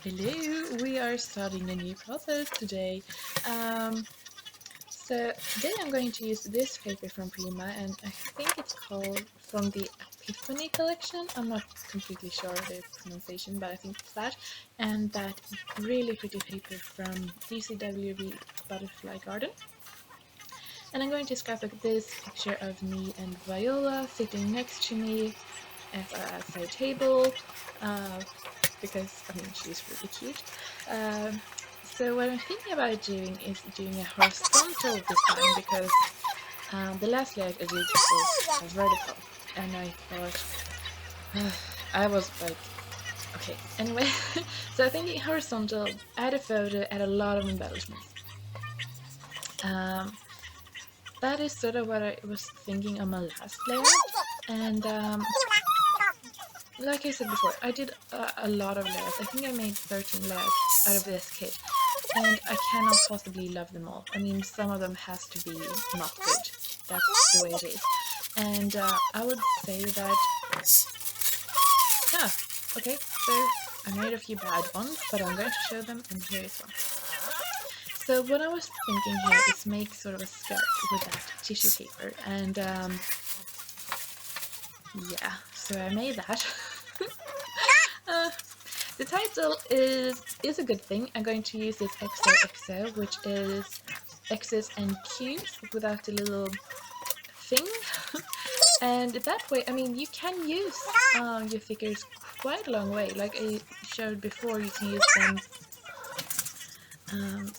Hello, we are starting a new process today. So today I'm going to use this paper from Prima, and I think it's called from the Epiphany collection. I'm not completely sure of the pronunciation, but I think it's that. And that really pretty paper from DCWB Butterfly Garden. And I'm going to scrapbook this picture of me and Viola sitting next to me at a side table. Because I mean she's really cute. So what I'm thinking about doing is doing a horizontal design because the last layout I did was a vertical, and I thought I was like, okay. Anyway, so I think horizontal, add a photo, add a lot of embellishments. That is sort of what I was thinking on my last layout, and like I said before, I did a lot of layouts. I think I made 13 layouts out of this kit, and I cannot possibly love them all. I mean, some of them has to be not good. That's the way it is. And I would say that, yeah, okay, so I made a few bad ones, but I'm going to show them, and here is one. So what I was thinking here is make sort of a skirt with that tissue paper, and yeah, so I made that. The title is a good thing. I'm going to use this XOXO, which is X's and Q's without the little thing. And that way, I mean, you can use your figures quite a long way. Like I showed before, you can use them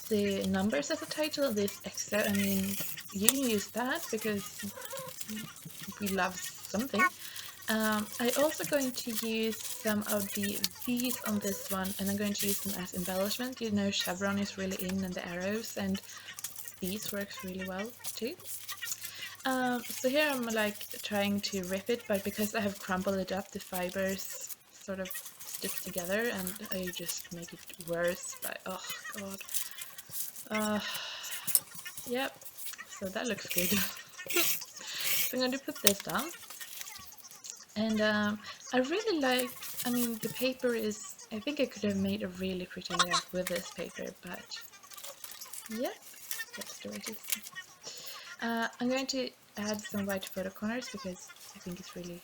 the numbers as a title. This XO, I mean, you can use that because we love something. I'm also going to use some of the V's on this one, and I'm going to use them as embellishment. You know, chevron is really in, and the arrows, and these works really well too. So here I'm like trying to rip it, but because I have crumpled it up, the fibers sort of stick together, and I just make it worse. But oh god, yep. So that looks good. So I'm going to put this down. And I really like, I mean, the paper is, I think I could have made a really pretty layout with this paper, but yeah, that's the way it is. I'm going to add some white photo corners because I think it's really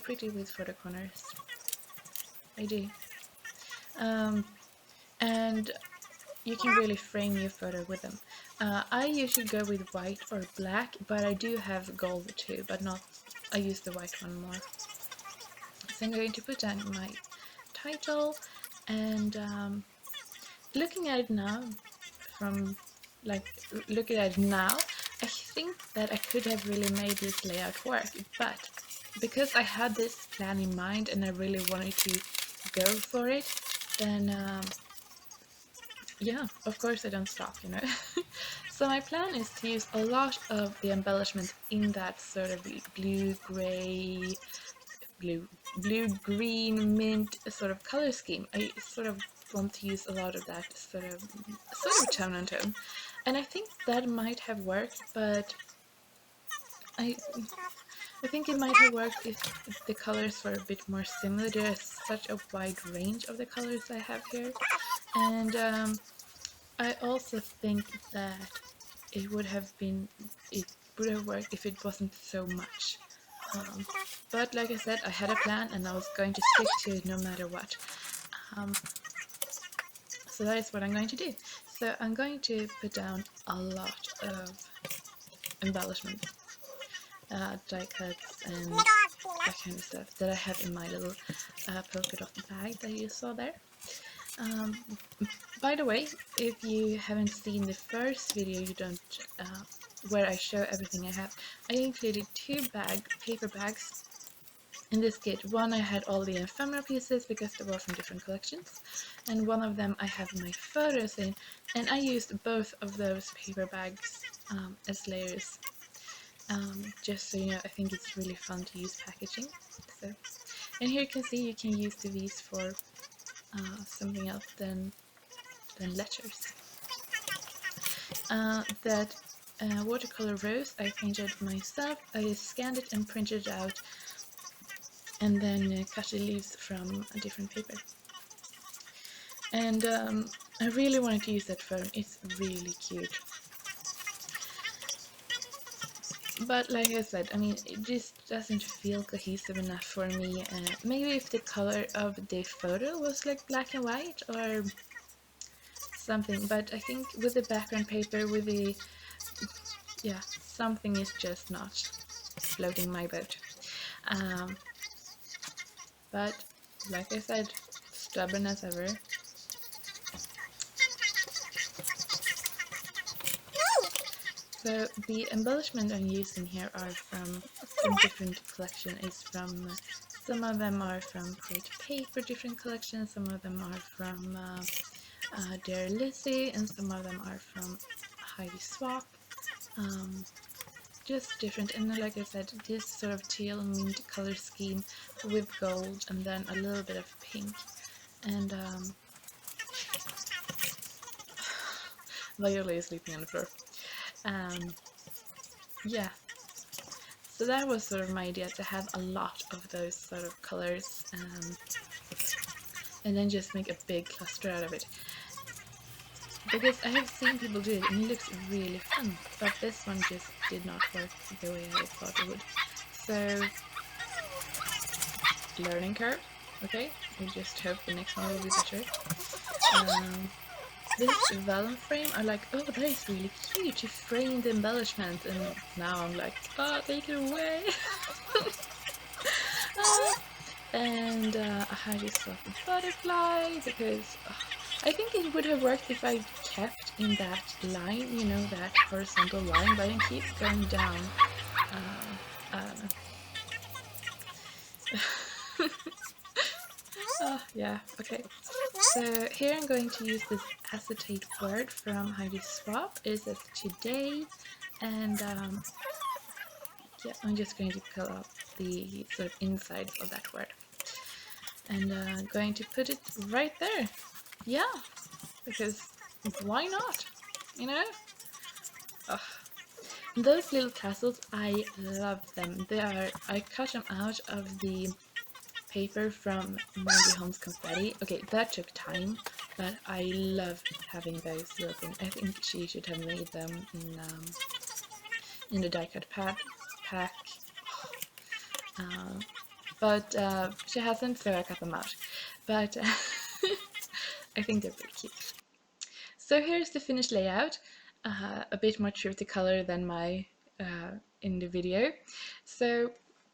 pretty with photo corners. I do. And you can really frame your photo with them. I usually go with white or black, but I do have gold too, but not, I use the white one more. So I'm going to put down my title, and looking at it now, looking at it now, I think that I could have really made this layout work, but because I had this plan in mind and I really wanted to go for it, then yeah, of course I don't stop, you know. So my plan is to use a lot of the embellishment in that sort of blue-green mint sort of color scheme. I sort of want to use a lot of that sort of tone and tone, and I think that might have worked, but I think it might have worked if the colors were a bit more similar. There's such a wide range of the colors I have here, and I also think that it would have worked if it wasn't so much. But like I said, I had a plan and I was going to stick to it no matter what. So that is what I'm going to do. So I'm going to put down a lot of embellishments, die cuts and that kind of stuff that I have in my little polka dot bag that you saw there. By the way, if you haven't seen the first video, where I show everything I have, I included two paper bags in this kit. One I had all the ephemera pieces because they were from different collections, and one of them I have my photos in, and I used both of those paper bags as layers. Just so you know, I think it's really fun to use packaging. So, and here you can see you can use these for something else than letters. That watercolor rose I painted myself. I scanned it and printed it out, and then cut the leaves from a different paper. And I really wanted to use that foam. It's really cute. But like I said, I mean, it just doesn't feel cohesive enough for me. Maybe if the color of the photo was like black and white or something, but I think with the background paper, with the, yeah, something is just not floating my boat. Um, but like I said, stubborn as ever. So the embellishment I'm using here are from different collection. Is from some of them are from Create Paper, different collections. Some of them are from Dear Lizzie, and some of them are from Heidi Swap. Just different, and like I said, this sort of teal mint color scheme with gold and then a little bit of pink. And Viola is sleeping on the floor. Yeah, so that was sort of my idea, to have a lot of those sort of colors, and then just make a big cluster out of it. Because I have seen people do it and it looks really fun, but this one just did not work the way I thought it would. So, learning curve, okay? I just hope the next one will be better. This vellum frame, are like, oh, that is really cute to frame the embellishment, and now I'm like, oh, take it away. And a Harry Swap butterfly, because I think it would have worked if I kept in that line, you know, that horizontal line, but I keep going down. I don't know. Yeah, okay. So here I'm going to use this acetate word from Heidi Swap. It says today, and yeah, I'm just going to pull up the sort of inside of that word. And going to put it right there. Yeah, because why not? You know? Ugh. Those little castles, I love them. I cut them out of the paper from Mandy Holmes Confetti. Okay, that took time, but I love having those little things. I think she should have made them in the die cut pack. But she hasn't, so I cut them out. But I think they're pretty cute. So here's the finished layout. A bit more true to color than my in the video. So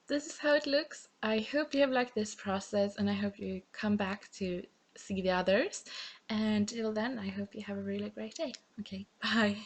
this is how it looks. I hope you have liked this process, and I hope you come back to see the others. And till then, I hope you have a really great day. Okay, bye.